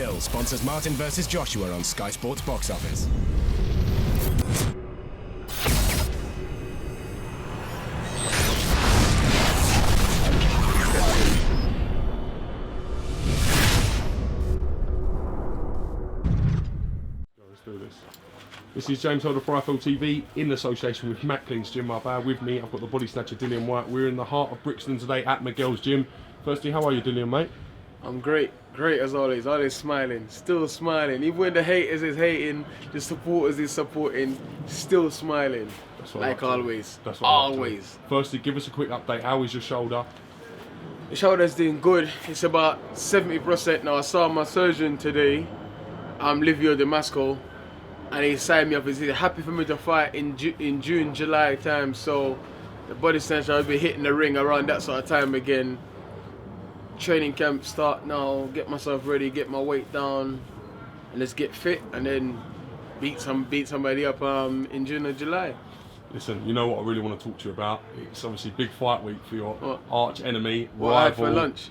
Hill sponsors Martin vs Joshua on Sky Sports Box Office. Let's do this. This is James Holder for IFL TV in association with Matt Clean's Gym. With me, I've got the body snatcher Dillian White. We're in the heart of Brixton today at Miguel's Gym. Firstly, how are you, Dillian, mate? I'm great as always smiling, still smiling. Even when the haters is hating, the supporters is supporting, still smiling. That's what like always. That's what always. Firstly, give us a quick update. How is your shoulder? The shoulder's doing good. It's about 70% now. I saw my surgeon today, Livio Damasco, and he signed me up. He's happy for me to fight in June, July time. So the body snatcher, I'll be hitting the ring around that sort of time again. Training camp start now, get myself ready, get my weight down, and let's get fit, and then beat somebody up in June or July. Listen, you know what I really want to talk to you about? It's obviously big fight week for your arch enemy, what I had rival. for lunch?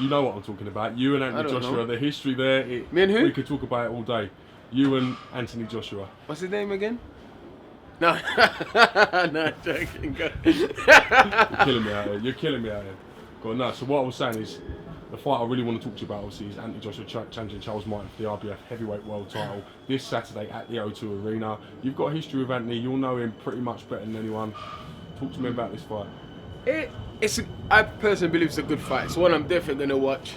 You know what I'm talking about. You and Anthony Joshua, the history there. Me and who? We could talk about it all day. You and Anthony Joshua. What's his name again? No, no, joking. You're killing me out here. You're killing me out here. No, so what I was saying is, the fight I really want to talk to you about, obviously, is Anthony Joshua challenging Charles Martin for the RBF heavyweight world title this Saturday at the O2 Arena. You've got a history with Anthony. You'll know him pretty much better than anyone. Talk to me about this fight. I personally believe it's a good fight. It's one I'm definitely going to watch.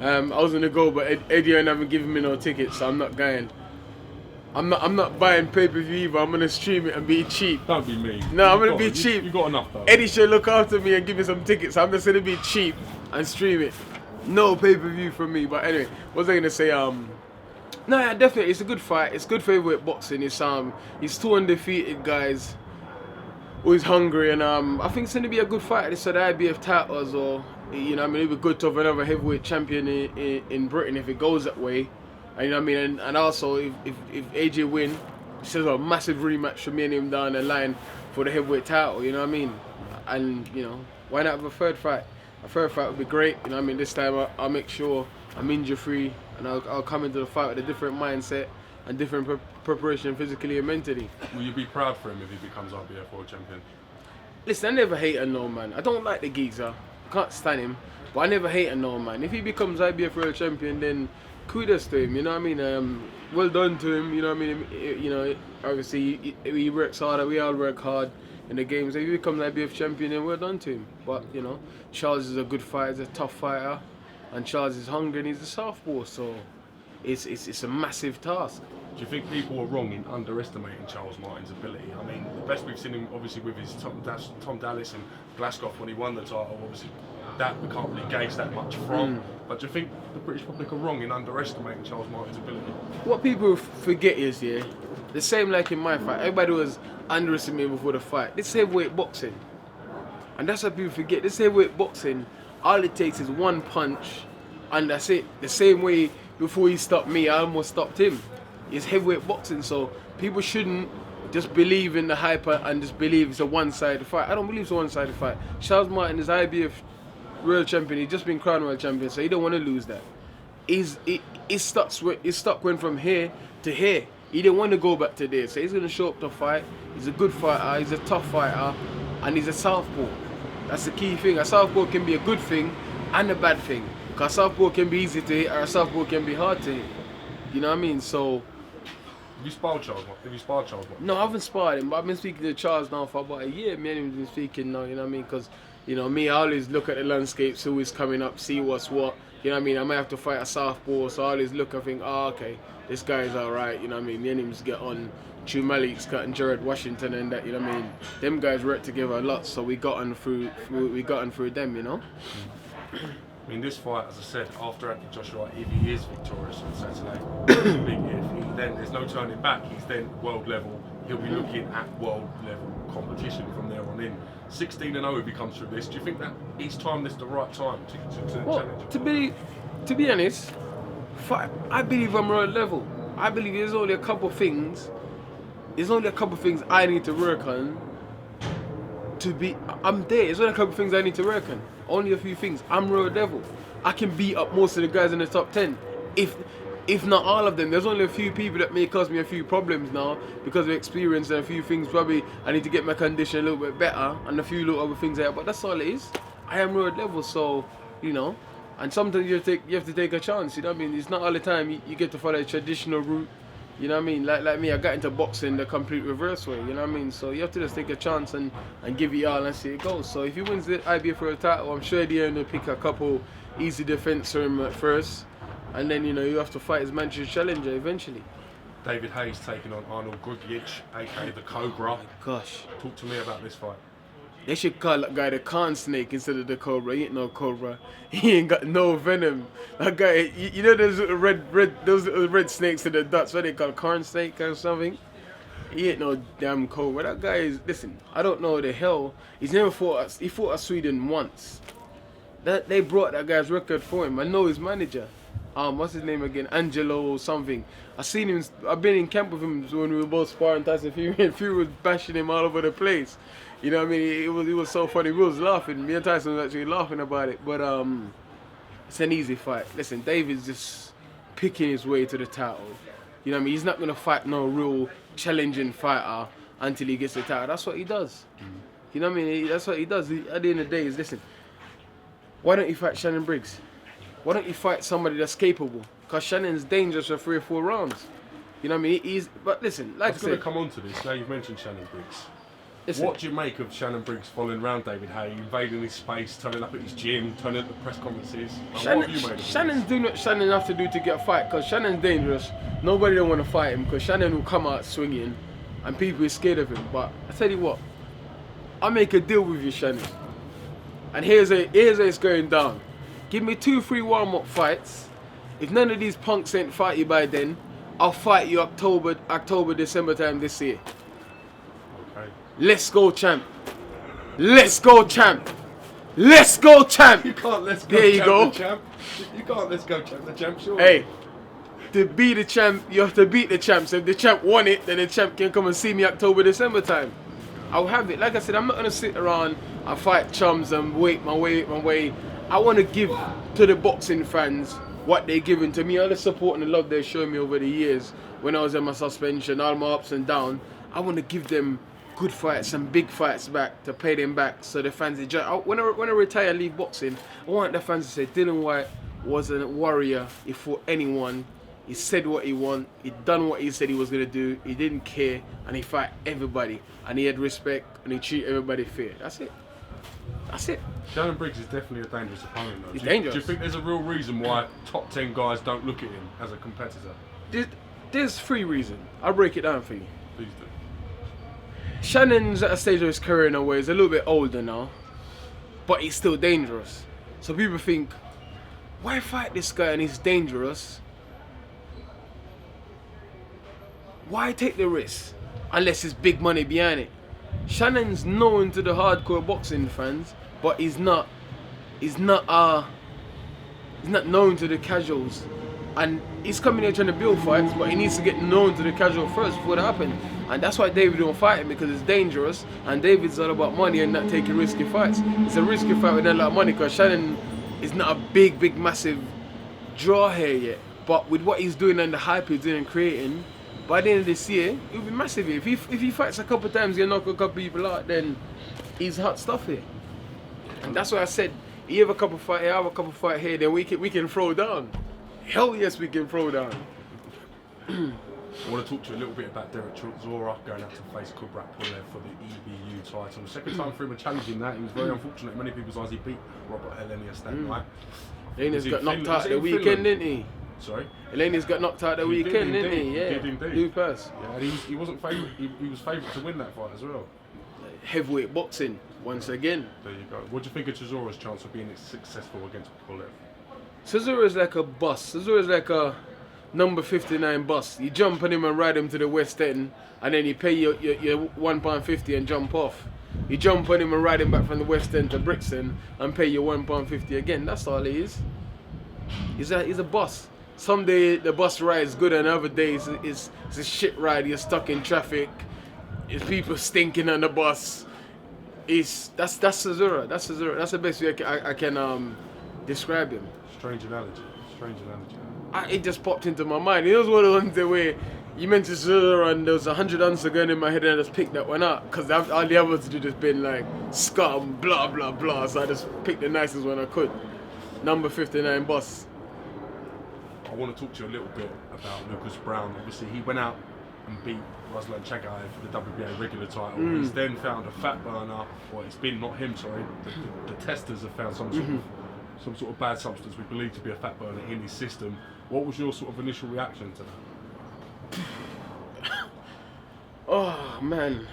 I was going to go, but Eddie haven't given me no tickets, so I'm not going. I'm not buying pay-per-view either. I'm going to stream it and be cheap. Don't be mean. No, I'm going to be cheap. You got enough though. Eddie should look after me and give me some tickets. I'm just going to be cheap and stream it. No pay-per-view from me. But anyway, what was I going to say? No, yeah, definitely, it's a good fight. It's good favorite boxing. It's two undefeated guys who's hungry, and I think it's going to be a good fight. It's the IBF titles, or it'd be good to have another heavyweight champion in Britain if it goes that way. And and also if AJ win, it's just a massive rematch for me and him down the line for the heavyweight title. You know what I mean? And why not have a third fight? A third fight would be great. This time I'll make sure I'm injury free, and I'll come into the fight with a different mindset and different preparation physically and mentally. Will you be proud for him if he becomes RBF world champion? Listen, I never hate a no man. I don't like the geezer. I can't stand him, but I never hate a no man. If he becomes IBF world champion, then kudos to him, well done to him, obviously he works hard, we all work hard in the games. If he becomes IBF champion, then well done to him. But, Charles is a good fighter, he's a tough fighter, and Charles is hungry and he's a southpaw, so it's a massive task. Do you think people are wrong in underestimating Charles Martin's ability? The best we've seen him obviously with is Tom Dallas and Glasgow when he won the title, obviously that we can't really gauge that much from. But do you think the British public are wrong in underestimating Charles Martin's ability? What people forget is, the same like in my fight, everybody was underestimating before the fight. This is heavyweight boxing. And that's what people forget. This heavyweight boxing, all it takes is one punch, and that's it. The same way before he stopped me, I almost stopped him. It's heavyweight boxing, so people shouldn't just believe in the hype and just believe it's a one-sided fight. I don't believe it's a one-sided fight. Charles Martin is IBF world champion. He's just been crowned world champion, so he don't want to lose that. He's stuck went from here to here. He didn't want to go back to there, so he's going to show up to fight. He's a good fighter, he's a tough fighter, and he's a southpaw. That's the key thing. A southpaw can be a good thing and a bad thing. Because a southpaw can be easy to hit, or a southpaw can be hard to hit. You know what I mean? So, have you sparred Charles? No, I haven't sparred him, but I've been speaking to Charles now for about a year. Me and him have been speaking now, you know what I mean? Because, me, I always look at the landscape, see who's coming up, see what's what. You know what I mean? I might have to fight a southpaw, so I always look and think, okay, this guy's alright, you know what I mean? Me and him just get on. Drew Malik's cut and Jared Washington and that, you know what I mean? Them guys work together a lot, so we got on through them, This fight, as I said, after Anthony Joshua, if he is victorious on Saturday, big if. There's no turning back. He's then world level. He'll be looking at world level competition from there on in. 16-0 if he comes through this. Do you think that each time this is the right time to challenge? To be honest, I believe I'm world level. I believe there's only a couple things I need to work on to be. I'm there. There's only a couple things I need to work on. Only a few things. I'm world level. I can beat up most of the guys in the top 10. if not all of them. There's only a few people that may cause me a few problems now because of experience and a few things. Probably I need to get my condition a little bit better and a few little other things like that. But that's all it is. I am road level, so you know. And sometimes you have to take a chance. You know what I mean? It's not all the time you get to follow a traditional route. You know what I mean? Like me, I got into boxing the complete reverse way. You know what I mean? So you have to just take a chance and give it all and see it goes. So if he wins the IBF for a title, I'm sure they're going to pick a couple easy defense for him at first. And then, you know, you have to fight his Manchester challenger eventually. David Hayes taking on Arnold Grudjic, aka the Cobra. Oh my gosh. Talk to me about this fight. They should call that guy the Corn Snake instead of the Cobra. He ain't no Cobra. He ain't got no venom. That guy, you know those little red snakes in the Dutch, what they call Corn Snake or something? He ain't no damn Cobra. That guy is, listen, I don't know the hell. He's never fought us. He fought us Sweden once. They brought that guy's record for him. I know his manager. What's his name again? Angelo something. I've been in camp with him when we were both sparring Tyson Fury, and Fury was bashing him all over the place. You know what I mean? It was so funny. We was laughing. Me and Tyson was actually laughing about it. But it's an easy fight. Listen, David's just picking his way to the title. You know what I mean? He's not gonna fight no real challenging fighter until he gets the title. That's what he does. You know what I mean? That's what he does. At the end of the day, is listen. Why don't you fight Shannon Briggs? Why don't you fight somebody that's capable? Because Shannon's dangerous for 3 or 4 rounds. You know what I mean? But listen, like I said... I was going to come on to this. Now you've mentioned Shannon Briggs. Listen, what do you make of Shannon Briggs following around David Hay, invading his space, turning up at his gym, turning up at press conferences? What have you made of Shannon's doing what Shannon have to do to get a fight, because Shannon's dangerous. Nobody don't want to fight him, because Shannon will come out swinging, and people are scared of him. But I tell you what, I'll make a deal with you, Shannon. And here's how it's going down. Give me 2-3 warm-up fights. If none of these punks ain't fight you by then, I'll fight you October, December time this year. Okay. Let's go, champ. Let's go, champ. Let's go, champ. You can't let's go, there you champ, go. The champ. You can't let's go, champ, the champ, sure. Hey, to be the champ, you have to beat the champ. So if the champ won it, then the champ can come and see me October, December time. I'll have it. Like I said, I'm not going to sit around and fight chums and wait my way. I want to give to the boxing fans what they're giving to me, all the support and the love they've shown me over the years when I was in my suspension, all my ups and downs. I want to give them good fights and big fights back to pay them back so the fans enjoy. When I retire and leave boxing, I want the fans to say Dillian White was a warrior. He fought anyone. He said what he wanted. He done what he said he was going to do. He didn't care and he fought everybody. And he had respect and he treated everybody fair. That's it. That's it. Shannon Briggs is definitely a dangerous opponent though. He's dangerous. Do you think there's a real reason why top 10 guys don't look at him as a competitor? There's 3 reasons. I'll break it down for you. Please do. Shannon's at a stage of his career in a way. He's a little bit older now, but he's still dangerous. So people think, why fight this guy and he's dangerous? Why take the risk unless it's big money behind it? Shannon's known to the hardcore boxing fans, but he's not known to the casuals. And he's coming here trying to build fights, but he needs to get known to the casual first before that happens. And that's why David don't fight him, because it's dangerous. And David's all about money and not taking risky fights. It's a risky fight with a lot of money, because Shannon is not a big, massive draw here yet. But with what he's doing and the hype he's doing and creating, by the end of this year, it'll be massive here. If he fights a couple of times, he'll knock a couple of people out, then he's hot stuff here. And that's why I said, he have a couple fight here, I have a couple fight here, then we can throw down. Hell yes, we can throw down. I want to talk to you a little bit about Derek Chisora going out to face Kubrat Pulev for the EBU title. Second time for him challenging that. He was very unfortunate in many people's eyes. He beat Robert Helenius that night. Helenius got knocked out the weekend, didn't he? Sorry? Helenius got knocked out the weekend, didn't he? Yeah. He did indeed. Blue purse. Yeah, and he wasn't favourite. He was favourite to win that fight as well. Heavyweight boxing, once again. There you go. What do you think of Chisora's chance of being successful against Pulev? Chisora is like a bus. Chisora is like a number 59 bus. You jump on him and ride him to the West End, and then you pay your £1.50 and jump off. You jump on him and ride him back from the West End to Brixton and pay your £1.50 again. That's all he is. He's a bus. Some day the bus ride is good, and other days it's a shit ride. You're stuck in traffic. It's people stinking on the bus. That's Chisora. That's Chisora. That's the best way I can describe him. Strange analogy. Strange analogy. it just popped into my mind. It was one of the ones where you mentioned Chisora and there was 100 answers going in my head and I just picked that one up because all the others would have just been like scum, blah blah blah. So I just picked the nicest one I could. Number 59, boss. I want to talk to you a little bit about Lucas Browne. Obviously, he went out and beat Ruslan Chagayev for the WBA regular title. He's then found a fat burner, or it's been not him, sorry. The testers have found some sort of bad substance we believe to be a fat burner in his system. What was your sort of initial reaction to that? Oh man,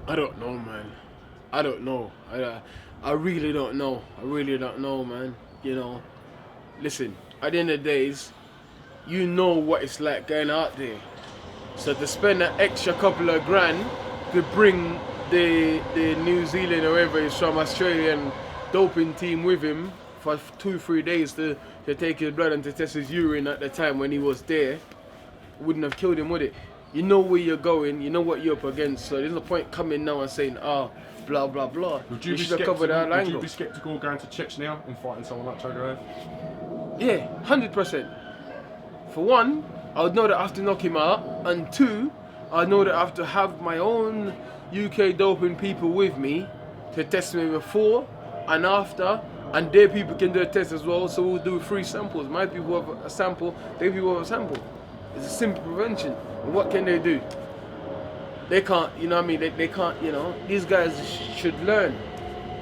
I don't know, man. I don't know. I really don't know. I really don't know, man. You know, listen. At the end of the days, you know what it's like going out there. So to spend an extra couple of grand to bring the New Zealand or whoever is from Australian doping team with him for 2-3 days to take his blood and to test his urine at the time when he was there, wouldn't have killed him, would it? You know where you're going, you know what you're up against, so there's no point coming now and saying, blah blah blah. Would you be skeptical going to Chechnya and fighting someone like Chagayev? Yeah, 100%. For one, I would know that I have to knock him out, and two, I know that I have to have my own UK doping people with me to test me before and after, and their people can do a test as well, so we'll do 3 samples. My people have a sample, their people have a sample. It's a simple prevention. And what can they do? They can't, you know what I mean? They can't, you know, these guys should learn,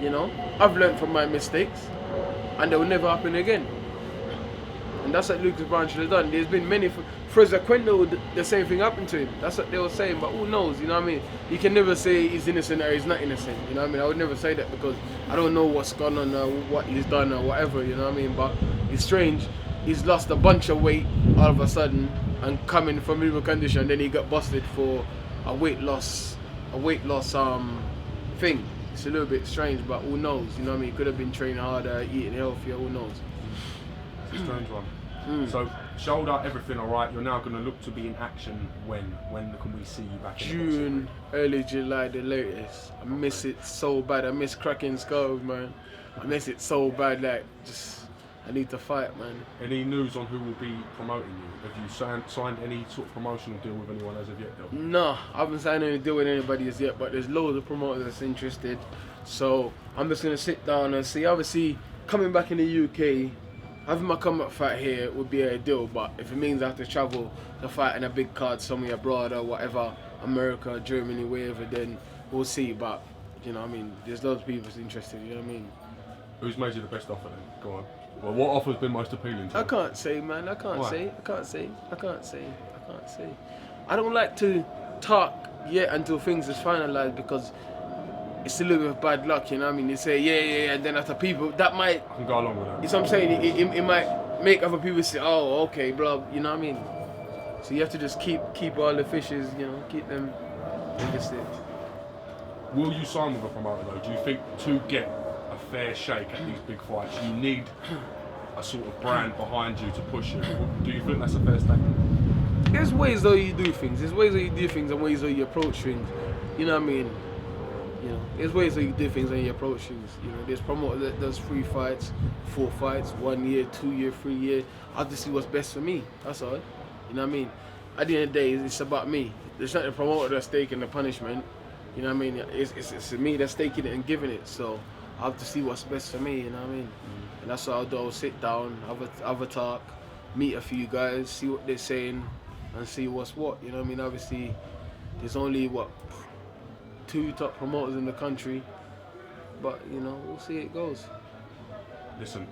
you know? I've learned from my mistakes, and they will never happen again. And that's what Lucas Browne should have done. There's been many, Fraser Quendo, the same thing happened to him. That's what they were saying, but who knows, you know what I mean? You can never say he's innocent or he's not innocent, you know what I mean? I would never say that because I don't know what's gone on or what he's done or whatever, you know what I mean? But it's strange, he's lost a bunch of weight all of a sudden and coming from liver condition, then he got busted for a weight loss thing. It's a little bit strange, but who knows, you know what I mean? He could have been training harder, eating healthier, who knows? It's a strange one. So, shoulder, everything all right. You're now going to look to be in action when? When can we see you back in the June, early July, the latest. I miss it so bad. I miss cracking skulls, man. I miss it so bad, like, I need to fight, man. Any news on who will be promoting you? Have you signed any sort of promotional deal with anyone as of yet, though? No, I haven't signed any deal with anybody as yet, but there's loads of promoters that's interested. So, I'm just going to sit down and see. Obviously, coming back in the UK, having my comeback fight here would be ideal, but if it means I have to travel to fight in a big card somewhere abroad or whatever, America, Germany, wherever, then we'll see. But, you know what I mean, there's loads of people interested, you know what I mean? Who's made you the best offer then? Go on. Well, what offer's been most appealing to you? I can't say, man. I can't Why? say. I don't like to talk yet until things is finalised because it's a little bit of bad luck, you know what I mean? They say, yeah, and then after people, that might... I can go along with that. You know what I'm saying? It might make other people say, oh, okay, blah, you know what I mean? So you have to just keep all the fishes, you know, keep them in the stick. Will you sign with a promoter though? Do you think to get a fair shake at these big fights, you need a sort of brand behind you to push you? Do you think that's a fair statement? There's ways though you do things. There's ways that you do things and ways that you approach things. You know what I mean? You know, there's ways that you do things and you approach things. You know, there's promoter that does 3 fights, 4 fights, 1 year, 2 year, 3 year. I have to see what's best for me. That's all. You know what I mean? At the end of the day, it's about me. There's not the promoter that's taking the punishment. You know what I mean? It's me that's taking it and giving it. So I have to see what's best for me. You know what I mean? And that's what I'll do. I'll sit down, have a talk, meet a few guys, see what they're saying, and see what's what. You know what I mean? Obviously, there's only 2 top promoters in the country, but you know, we'll see how it goes. Listen,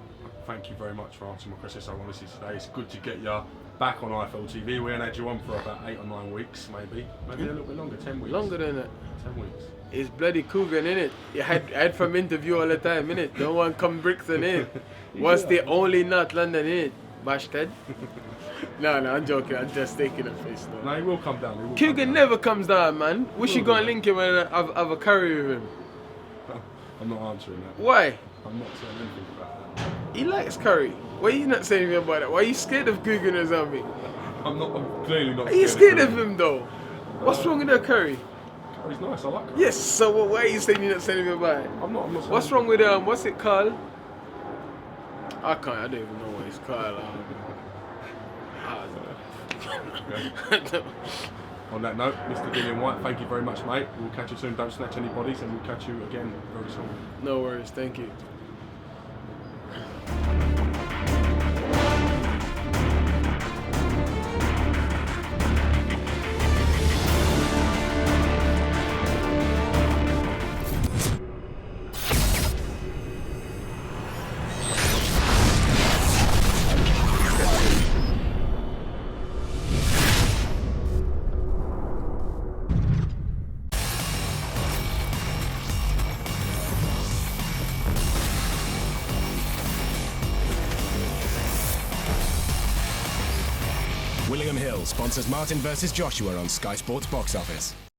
thank you very much for answering my questions so honestly today. It's good to get you back on IFL TV. We had you on for about 8 or 9 weeks, maybe a little bit longer, 10 weeks. Longer than that. 10 weeks. It's bloody Coogan, innit? You had from interview all the time, innit? Don't want come Brixton, innit? What's the only not London, innit? Bashted. No, I'm joking. I'm just taking a face. No, he will come down. Coogan never comes down, man. We should go and link him and have a curry with him. I'm not answering that. Why? I'm not saying anything about that. He likes curry. Why are you not saying anything about that? Why are you scared of Coogan or something? I'm clearly not. Are you scared of him though? What's wrong with that curry? Curry's nice. I like curry. Yes. So why are you saying you're not saying anything about it? I'm not. What's wrong with what's it called? I don't even know what It's Kyle. On that note, Mr. Dillian White, thank you very much, mate. We'll catch you soon. Don't snatch any bodies, and we'll catch you again very soon. No worries. Thank you. William Hill sponsors Martin vs. Joshua on Sky Sports Box Office.